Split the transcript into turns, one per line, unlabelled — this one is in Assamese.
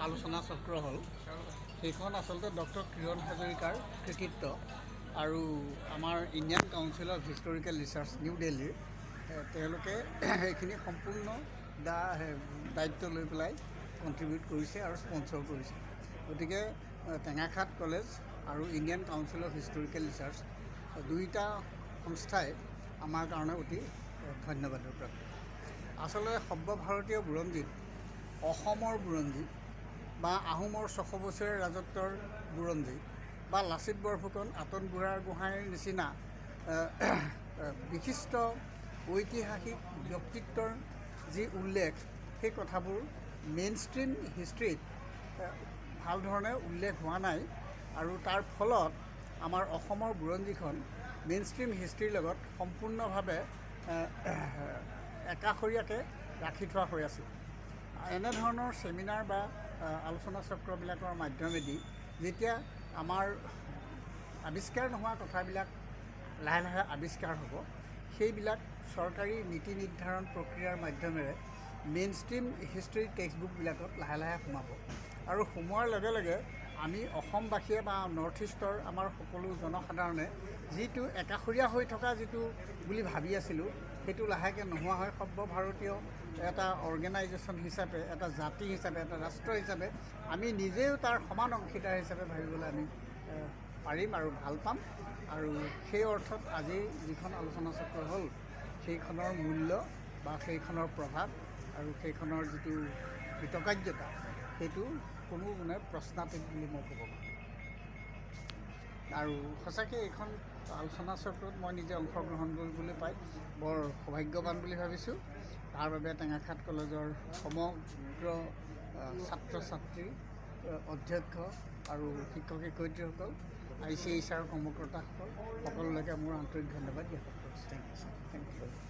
আলোচনা চক্ৰ হ'ল সেইখন আচলতে ডক্টৰ কিৰণ হাজৰিকাৰ কৃতিত্ব আৰু আমাৰ Indian council of historical research new দিল্লীৰ তেওঁলোকে সেইখিনি সম্পূৰ্ণ দায়িত্ব লৈ পেলাই কণ্ট্ৰিবিউট কৰিছে আৰু স্পনচৰ কৰিছে। গতিকে টেঙাখাত কলেজ আৰু Indian council of historical research দুয়োটা সংস্থাই আমাৰ কাৰণে অতি ধন্যবাদৰ প্ৰাপ্ত। আচলতে সৰ্বভাৰতীয় বুৰঞ্জীত অসমৰ বুৰঞ্জী বা আহোমৰ 600 বছৰীয়া ৰাজত্বৰ বুৰঞ্জী বা লাচিত বৰফুকন আতন বুঢ়াগোহাঁইৰ নিচিনা বিশিষ্ট ঐতিহাসিক ব্যক্তিত্বৰ যি উল্লেখ সেই কথাবোৰ মেইন ষ্ট্ৰীম হিষ্ট্ৰীত ভাল ধৰণে উল্লেখ হোৱা নাই আৰু তাৰ ফলত আমাৰ অসমৰ বুৰঞ্জীখন মেইন ষ্ট্ৰীম হিষ্ট্ৰীৰ লগত সম্পূৰ্ণভাৱে একাষৰীয়াকৈ ৰাখি থোৱা হৈ আছিল। এনেধৰণৰ ছেমিনাৰ বা আলোচনা চক্ৰবিলাকৰ মাধ্যমেদি যেতিয়া আমাৰ আৱিষ্কাৰ নোহোৱা কথাবিলাক লাহে লাহে আৱিষ্কাৰ হ'ব, সেইবিলাক চৰকাৰী নীতি নিৰ্ধাৰণ প্ৰক্ৰিয়াৰ মাধ্যমেৰে মেইন ষ্ট্ৰীম হিষ্ট্ৰী টেক্সটবুকবিলাকত লাহে লাহে সোমাব আৰু সোমোৱাৰ লগে লগে আমি অসমবাসীয়ে বা নৰ্থ ইষ্টৰ আমাৰ সকলো জনসাধাৰণে যিটো একাষৰীয়া হৈ থকা যিটো বুলি ভাবি আছিলোঁ সেইটো লাহেকৈ নোহোৱা হয় সৰ্বভাৰতীয় এটা অৰ্গেনাইজেশ্যন হিচাপে, এটা জাতি হিচাপে, এটা ৰাষ্ট্ৰ হিচাপে আমি নিজেও তাৰ সমান অংশীদাৰ হিচাপে ভাবিবলৈ আমি পাৰিম আৰু ভাল পাম। আৰু সেই অৰ্থত আজি যিখন আলোচনা চক্ৰ হ'ল সেইখনৰ মূল্য বা সেইখনৰ প্ৰভাৱ আৰু সেইখনৰ যিটো কৃতকাৰ্যতা সেইটো কোনো গুণে প্ৰশ্নাতীত বুলি মই ক'ব পাৰোঁ। আৰু সঁচাকৈ এইখন আলোচনা চক্ৰত মই নিজে অংশগ্ৰহণ কৰিবলৈ পাই বৰ সৌভাগ্যৱান বুলি ভাবিছোঁ। তাৰ বাবে টেঙাখাত কলেজৰ সমগ্ৰ ছাত্ৰ ছাত্ৰী, অধ্যক্ষ আৰু শিক্ষক শিক্ষয়িত্ৰীসকল, ICHR কৰ্মকৰ্তাসকল সকলোলৈকে মোৰ আন্তৰিক ধন্যবাদ জ্ঞাপন কৰিছোঁ। Thank U.